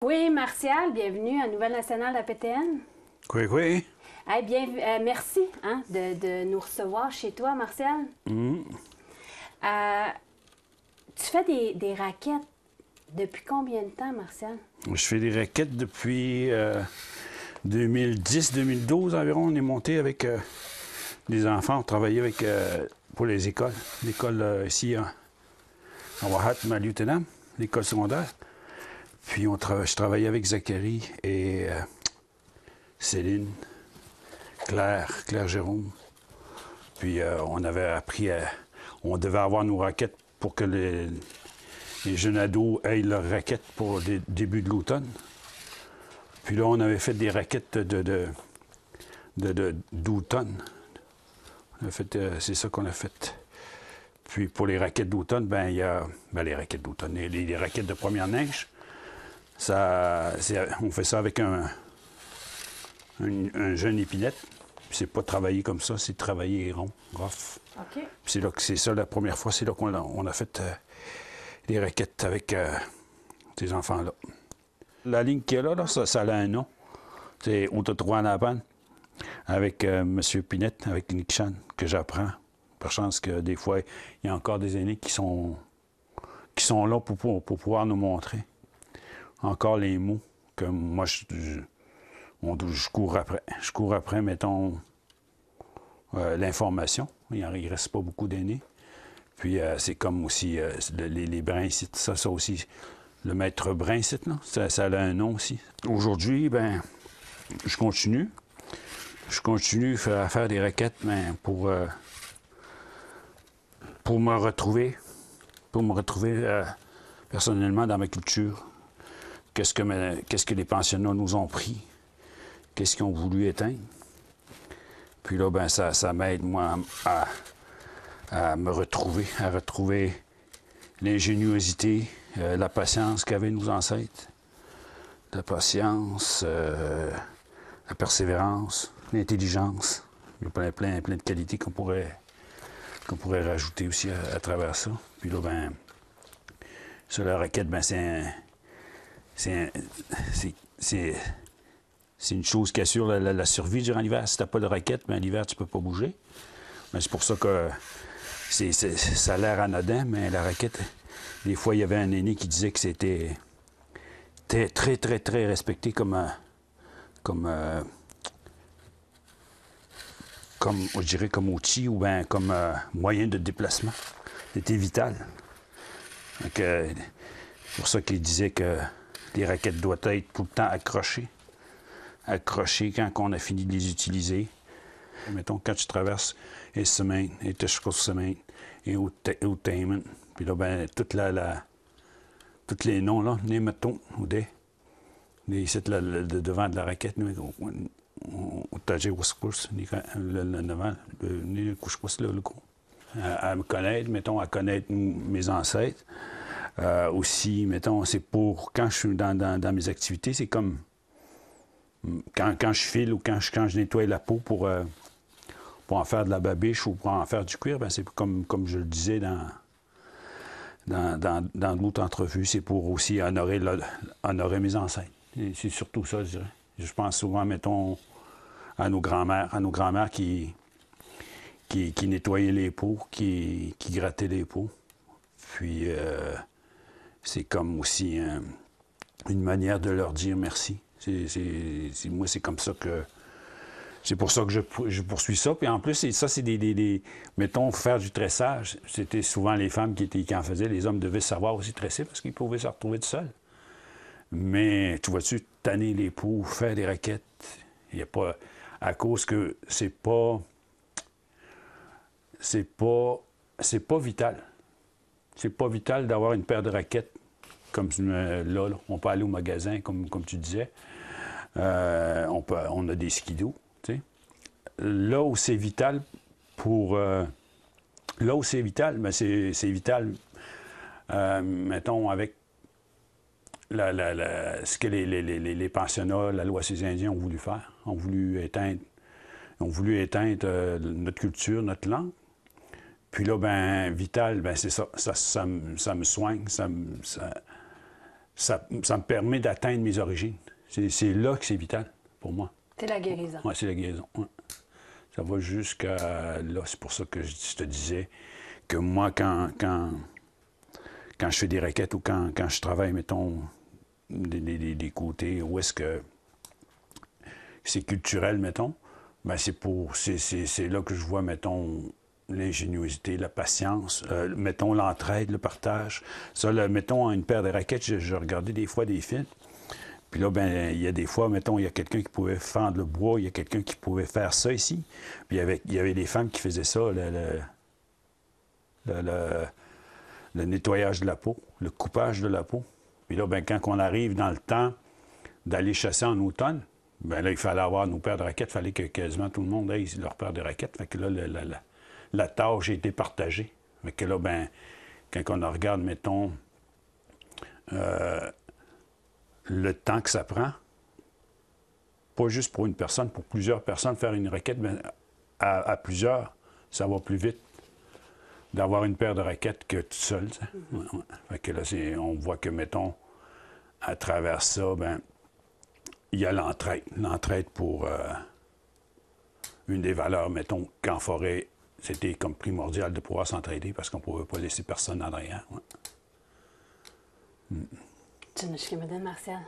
Oui, Martial, bienvenue à Nouvelle Nationale de la PTN. Oui, oui. Hey, merci de nous recevoir chez toi, Martial. Euh, Tu fais des raquettes depuis combien de temps, Martial? Je fais des raquettes depuis 2010-2012 environ. On est monté avec des enfants. On travaillait avec, pour les écoles. L'école ici à Wahat, Lieutenant, l'école secondaire. Puis je travaillais avec Zachary et Céline, Claire Jérôme. Puis on avait appris on devait avoir nos raquettes pour que les jeunes ados aient leurs raquettes pour le début de l'automne. Puis là, on avait fait des raquettes d'automne. C'est ça qu'on a fait. Puis pour les raquettes d'automne, il y a les raquettes d'automne, les raquettes de première neige. On fait ça avec un jeune épinette. Puis c'est pas travailler comme ça, c'est travailler rond, rough. OK. Puis c'est ça la première fois, c'est là qu'on a fait des raquettes avec ces enfants-là. La ligne qu'il y a là, ça a un nom. C'est Autotroanapan avec M. Pinette, avec Nick Chan, que j'apprends. Par chance que des fois, il y a encore des aînés qui sont là pour pouvoir nous montrer encore les mots que moi, je cours après. Je cours après, mettons, l'information. Il ne reste pas beaucoup d'aînés. Puis c'est comme aussi les brins ici, ça aussi. Le maître brun ici, là, ça a un nom aussi. Aujourd'hui, je continue. Je continue à faire des requêtes pour me retrouver. Pour me retrouver personnellement dans ma culture. Qu'est-ce que les pensionnats nous ont pris? Qu'est-ce qu'ils ont voulu éteindre? Puis là, ça m'aide, moi, à me retrouver, à retrouver l'ingéniosité, la patience qu'avaient nos ancêtres, la patience, la persévérance, l'intelligence. Il y a plein de qualités qu'on pourrait rajouter aussi à travers ça. Puis là, sur la raquette, c'est une chose qui assure la survie durant l'hiver. Si tu n'as pas de raquette, l'hiver, tu ne peux pas bouger. C'est pour ça que ça a l'air anodin, mais la raquette, des fois, il y avait un aîné qui disait que c'était très, très, très respecté comme je dirais, comme outil ou comme moyen de déplacement. C'était vital. C'est pour ça qu'il disait que les raquettes doivent être tout le temps accrochées. Accrochées quand on a fini de les utiliser. Mettons, quand tu traverses les semaines, les semaines, et Outainment, puis là, tous les noms, là, les mettons, les sites devant de la raquette, au Tajé Ouskous, le devant, le Kouchkous, le gros. À me connaître, mettons, à connaître mes ancêtres. Aussi, mettons, c'est pour quand je suis dans mes activités, c'est comme quand je file ou quand je nettoie la peau pour en faire de la babiche ou pour en faire du cuir, c'est comme je le disais dans l'autre entrevue, c'est pour aussi honorer mes ancêtres. C'est surtout ça, je dirais. Je pense souvent, mettons, à nos grands-mères qui nettoyaient les peaux, qui grattaient les peaux. Puis c'est comme aussi une manière de leur dire merci. Moi, c'est comme ça que... C'est pour ça que je poursuis ça. Puis en plus, c'est mettons, faire du tressage. C'était souvent les femmes qui en faisaient. Les hommes devaient savoir aussi tresser parce qu'ils pouvaient se retrouver tout seuls. Mais, tu vois-tu, tanner les peaux, faire des raquettes, il n'y a pas... À cause que c'est pas vital. C'est pas vital d'avoir une paire de raquettes comme là. On peut aller au magasin, comme tu disais. On a des skidoo, tu sais. Là où c'est vital c'est vital, mettons, avec ce que les pensionnats, la loi sur les Indiens ont voulu faire. Ont voulu éteindre notre culture, notre langue. Puis là, vital, c'est ça. Ça me soigne, ça me permet d'atteindre mes origines. C'est là que c'est vital pour moi. C'est la guérison. Oui, c'est la guérison. Ouais. Ça va jusqu'à là. C'est pour ça que je te disais que moi, quand je fais des requêtes ou quand je travaille, mettons, des côtés où est-ce que c'est culturel, mettons, bien, c'est là que je vois, mettons, l'ingéniosité, la patience, mettons, l'entraide, le partage. Ça, mettons, une paire de raquettes, je regardais des fois des films. Puis là, ben, il y a des fois, mettons, il y a quelqu'un qui pouvait fendre le bois, il y a quelqu'un qui pouvait faire ça ici. Puis il y avait des femmes qui faisaient ça, le nettoyage de la peau, le coupage de la peau. Puis là, ben, quand on arrive dans le temps d'aller chasser en automne, bien là, il fallait avoir nos paires de raquettes. Il fallait que quasiment tout le monde ait leur paire de raquettes. Fait que là, la tâche a été partagée. Fait que là, ben, quand on regarde, mettons, le temps que ça prend, pas juste pour une personne, pour plusieurs personnes, faire une raquette, bien, à plusieurs, ça va plus vite d'avoir une paire de raquettes que tout seul. Ouais, ouais. Fait que là, on voit que, mettons, à travers ça, ben, il y a l'entraide. L'entraide pour une des valeurs, mettons, qu'en forêt, c'était comme primordial de pouvoir s'entraider parce qu'on ne pouvait pas laisser personne en arrière. Ouais. Tu nous Martial.